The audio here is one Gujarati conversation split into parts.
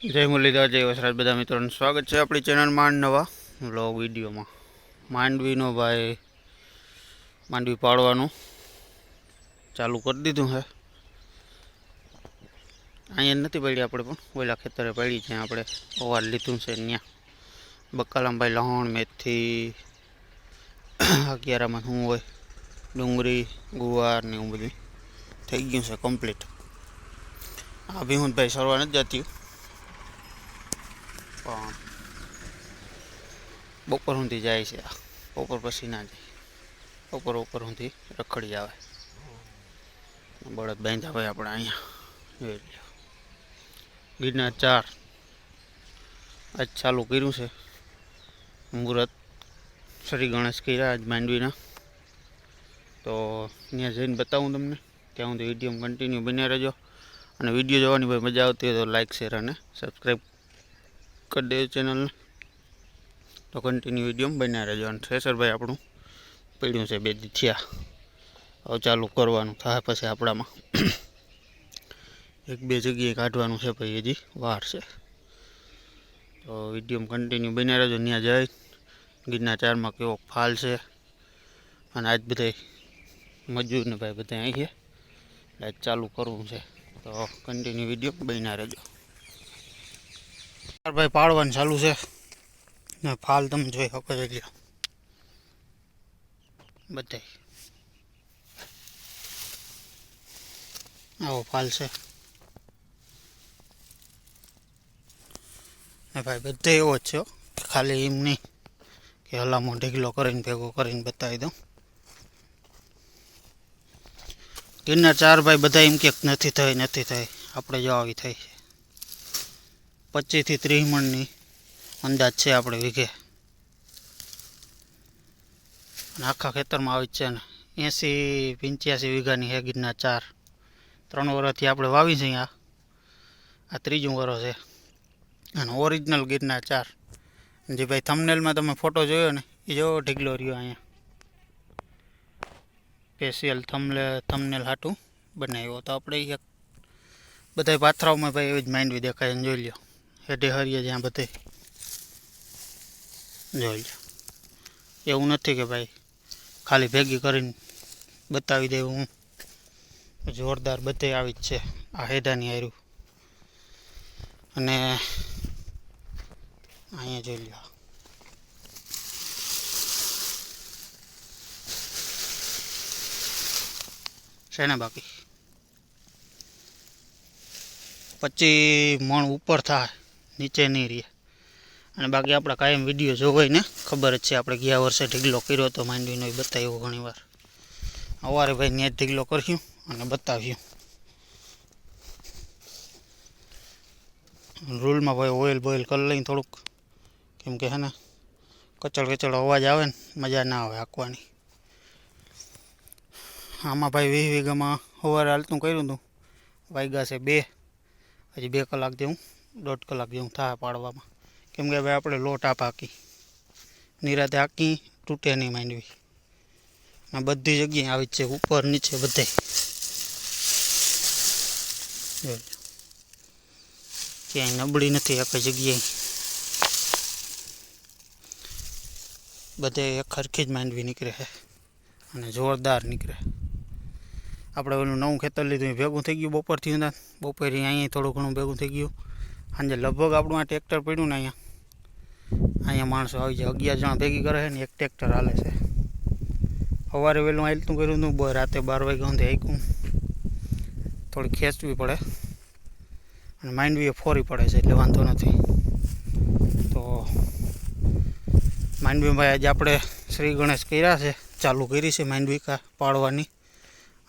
જય મુરલીધર, જય વસરાજ બધા મિત્રોનું સ્વાગત છે આપણી ચેનલમાં નવા વ્લોગ વિડીયોમાં. માંડવીનો ભાઈ માંડવી પાડવાનું ચાલુ કરી દીધું છે. અહીંયા નથી પડી આપણે, પણ ઓલા ખેતરે પડી છે. આપણે અવાર લીધું છે ત્યાં બકાલામભાઈ લહણ મેથી અગિયારામાં શું હોય, ડુંગળી ગુવાર ને એવું બધું થઈ ગયું છે કમ્પ્લીટ. આ ભીમુદભાઈ સરવા નથી જતી, પણ બપોર સુધી જાય છે. બપોર પછી ના જાય, બપોર સુધી રખડી આવે. બળદ બાંધ્યા ભાઈ આપણે અહીંયા જોઈ લો. ગિરનાર 4 આજ ચાલુ કર્યું છે. મુહૂર્ત શ્રી ગણેશ કર્યા આજ માંડવીના, તો ત્યાં જઈને બતાવું તમને. ત્યાં સુધી વિડીયો કન્ટિન્યુ બન્યા રહેજો. અને વિડીયો જોવાની ભાઈ મજા આવતી હોય તો લાઇક શેર અને સબસ્ક્રાઈબ કરી દેજો ચેનલને. તો કન્ટિન્યુ વિડીયો બન્યા રહેજો. અને થ્રેસરભાઈ આપણું પડ્યું છે 2 દી થયા, હવે ચાલુ કરવાનું થાય પછી આપણામાં 1-2 જગ્યાએ કાઢવાનું છે, પછી હજી વાર છે. તો વિડીયો કન્ટિન્યુ બન્યા રહેજો. ત્યાં જઈ ગિરનાર 4માં કેવો ફાલ છે. અને આજ બધા મજૂરને ભાઈ બધા અહીં છે, આજ ચાલુ કરવું છે. તો કન્ટિન્યુ વિડીયો બન્યા રહેજો. ભાઈ પાડવાનું ચાલુ છે ને ફાલ તમે જોઈ શકો છો. બધા આવો ફાલ છે ને ભાઈ, બધે એવો જ છે. ખાલી એમ નહીં કે હલામો ઢીગલો કરીને ભેગો કરીને બતાવી દઉં. ગિરનાર 4 ભાઈ બધા એમ કે નથી થઈ, આપણે જો આવી થઈ છે. 25 થી 30 મણની અંદાજ છે આપણે વીઘે. અને આખા ખેતરમાં આવી જ છે ને 80-85 વીઘાની છે ગિરનાર 4. 3 વર્ષથી આપણે વાવી છે. આ 3જું વર્ષ છે. અને ઓરિજિનલ ગિરનાર 4 જે ભાઈ થંબનેલમાં તમે ફોટો જોયો ને, એ જો ઢીગલો રહ્યો અહીંયા સ્પેશિયલ થંબનેલ હાટું બનાવ્યો. તો આપણે એક બધા પાથરાઓમાં ભાઈ એવી જ માંડવી દેખાય. જોઈ લો હેઠે હરીએ જ્યાં બધે જોઈ લો. એવું નથી કે ભાઈ ખાલી ભેગી કરીને બતાવી દેવું હું. જોરદાર બધે આવી જ છે. આ હેડાની હાર્યું અને અહીંયા જોઈ લો. છે ને બાકી 25 મણ ઉપર થાય, નીચે નહીં રહે. અને બાકી આપણા કાયમ વિડીયો જોવાય ને ખબર જ છે. આપણે ગયા વર્ષે ઢીગલો કર્યો હતો માંડવીનો, એ બતાવ્યો ઘણીવાર. અવારે ભાઈ ને ઢીગલો કર્યું અને બતાવ્યું. રૂલમાં ભાઈ ઓઇલ બોઇલ કરી લઈને થોડુંક, કેમ કે હે ને કચડ અવાજ આવે ને મજા ના આવે હાંકવાની. આમાં ભાઈ 20 વીઘામાં સવારે હાલતું કર્યું હતું. વાગ્યા છે 2, હજી 2 કલાક જેવું 1.5 કલાક જેવું થાય પાડવામાં. કેમ કે ભાઈ આપણે લોટ હાંકી નિરાતે હાંકી તૂટે નહીં માંડવી. અને બધી જગ્યાએ આવી જ છે, ઉપર નીચે બધે. ક્યાંય નબળી નથી એક જગ્યાએ, બધે એક હરખી જ માંડવી નીકળે છે અને જોરદાર નીકળે. આપણે ઓલું નવું ખેતર લીધું એ ભેગું થઈ ગયું બપોરથી. બપોરે અહીંયા થોડું ઘણું ભેગું થઈ ગયું. સાંજે લગભગ આપણું આ ટ્રેક્ટર પડ્યું ને અહીંયા માણસો આવી જાય. 11 જણા ભેગી કરે છે ને એક ટ્રેક્ટર હાલે છે. સવારે વહેલું હાલતું કર્યું હતું, રાતે 12 વાગ્યા સુધી હાંક્યું. થોડી ખેંચવી પડે અને માંડવી એ ફોરી પડે છે, એટલે વાંધો નથી. તો માંડવી ભાઈ આજે આપણે શ્રી ગણેશ કર્યા છે, ચાલુ કરી છે માંડવી પાડવાની.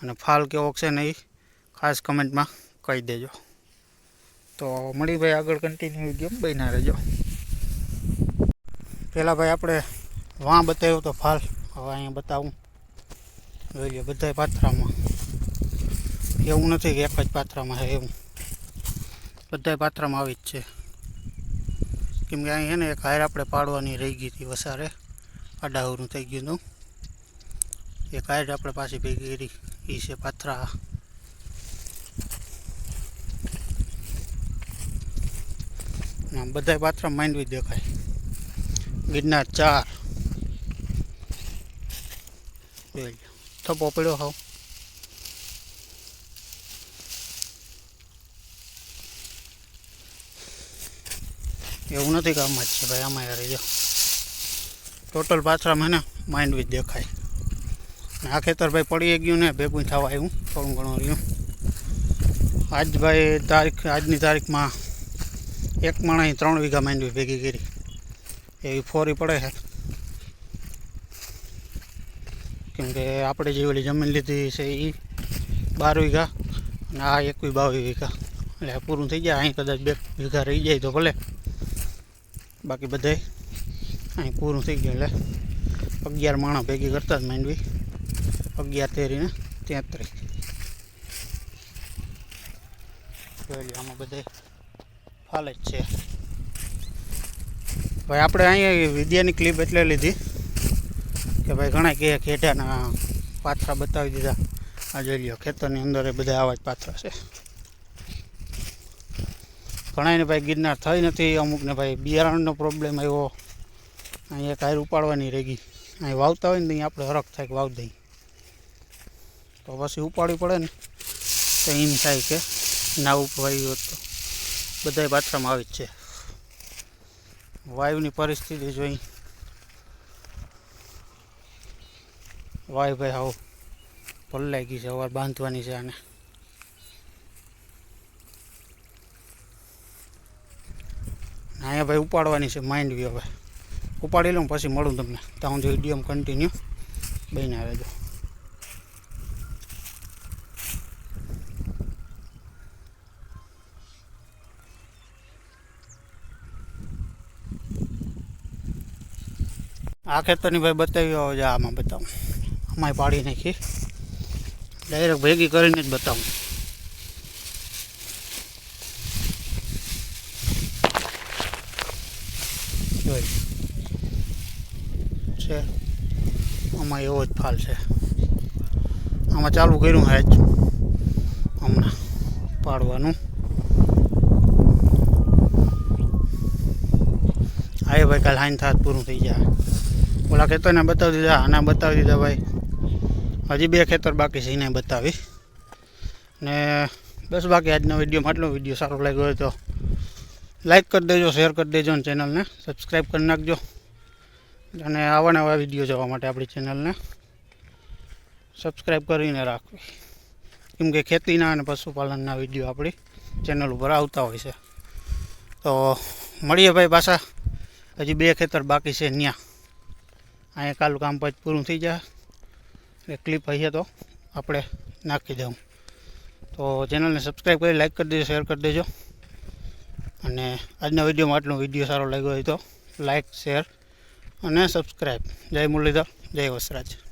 અને ફાલ કેવો છે ને એ ખાસ કમેન્ટમાં કહી દેજો. તો મળી ભાઈ આગળ કન્ટિન્યુ વિડીયો બન્યા રહેજો. પહેલાં ભાઈ આપણે વાં બતાવ્યો તો ફાલ, હવે અહીંયા બતાવું. જોઈ લો બધા પાથરામાં. એવું નથી કે એક જ પાથરામાં છે, એવું બધા પાથરામાં આવી જ છે. કેમ કે અહીં છે ને એક હાર આપણે પાડવાની રહી ગઈ હતી વસારે, આડાહુરું થઈ ગયું હતું. એક હાર આપણે પાછી ભેગી કરી એ છે પાથરા. આમ બધા પાથરા માંડવી દેખાય. ગિરનાર 4 જોઈ લો, થપ્પો પડ્યો હાવ. એવું નથી કે આમાં જ છે ભાઈ, આમાં યાર જો ટોટલ પાથરામાં ને માંડવી દેખાય. આ ખેતર ભાઈ પડી ગયું ને ભેગું થવા આવ્યું થોડું ઘણું રહ્યું. આજ ભાઈ આજની તારીખમાં એક માણસે 3 વીઘા માંડવી ભેગી કરી, એવી ફોરી પડે છે. કેમ કે આપણે જે ઓલી જમીન લીધી છે એ 12 વીઘા અને આ 21-22 વીઘા, એટલે પૂરું થઈ જાય. અહીં કદાચ 2 વીઘા રહી જાય તો ભલે, બાકી બધે અહીં પૂરું થઈ ગયું. એટલે 11 માણસ ભેગી કરતા જ માંડવી, 11 13 ને 33. આમાં બધે ફાલ જ છે ભાઈ. આપણે અહીંયા વિદ્યાની ક્લિપ એટલે લીધી કે ભાઈ ઘણા કે ખેડાના પાથરા બતાવી દીધા. આ જોઈ લ્યો, ખેતરની અંદર એ બધા આવા જ પાથરા છે. ઘણાને ભાઈ ગિરનાર થઈ નથી, અમુકને ભાઈ બિયારણનો પ્રોબ્લેમ આવ્યો. અહીંયા કાંઈ ઉપાડવાની રહી ગઈ. અહીં વાવતા હોય ને ત્યાં આપણે હરખ થાય કે વાવ દઈ, તો પછી ઉપાડવી પડે ને. તો એમ થાય કે ના ઉપવાયું હોત તો બધા પાથરામાં આવી જ છે. વાયુની પરિસ્થિતિ જોઈ, વાયુ ભાઈ હાવ પલ્લાઈ ગઈ છે. હવે બાંધવાની છે આને. અહીંયા ભાઈ ઉપાડવાની છે માંડવી. હવે ઉપાડી લઉં પછી મળું તમને. ત્યાં સુધી વિડીયો કન્ટિન્યુ બન્યા રહેજો. આ ખેતરની ભાઈ બતાવ્યો હવે આમાં બતાવું. આમાંય પાડી નાખી, ડાયરેક્ટ ભેગી કરીને જ બતાવું. જોઈ છે આમાં એવો જ ફાલ છે. આમાં ચાલુ કર્યું હે જ હમણાં પાડવાનું. હા ભાઈ કાલે હાઈન થાત પૂરું થઈ જાય. ઓલા ખેતરને બતાવી દીધા, આના બતાવી દીધા ભાઈ. હજી 2 ખેતર બાકી છે, એને બતાવી. ને બસ બાકી આજના વિડીયોમાં આટલો. વિડીયો સારો લાગ્યો હોય તો લાઈક કરી દેજો, શેર કરી દેજો અને ચેનલને સબસ્ક્રાઈબ કરી નાખજો. અને આવા નવા વિડીયો જોવા માટે આપણી ચેનલને સબસ્ક્રાઈબ કરીને રાખવી. કેમ કે ખેતીના અને પશુપાલનના વિડીયો આપણી ચેનલ ઉપર આવતા હોય છે. તો મળીએ ભાઈ પાછા. હજી 2 ખેતર બાકી છે ત્યાં. અહીંયા કાલું કામ પછી પૂરું થઈ જાય એટલે ક્લિપ અહીંયા તો આપણે નાખી દઉં. તો ચેનલને સબસ્ક્રાઈબ કરી લાઈક કરી દેજો, શેર કરી દેજો. અને આજના વિડીયોમાં આટલો. વિડીયો સારો લાગ્યો હોય તો લાઈક, શેર અને સબસ્ક્રાઈબ. જય મુરલીધર, જય વસરાજ.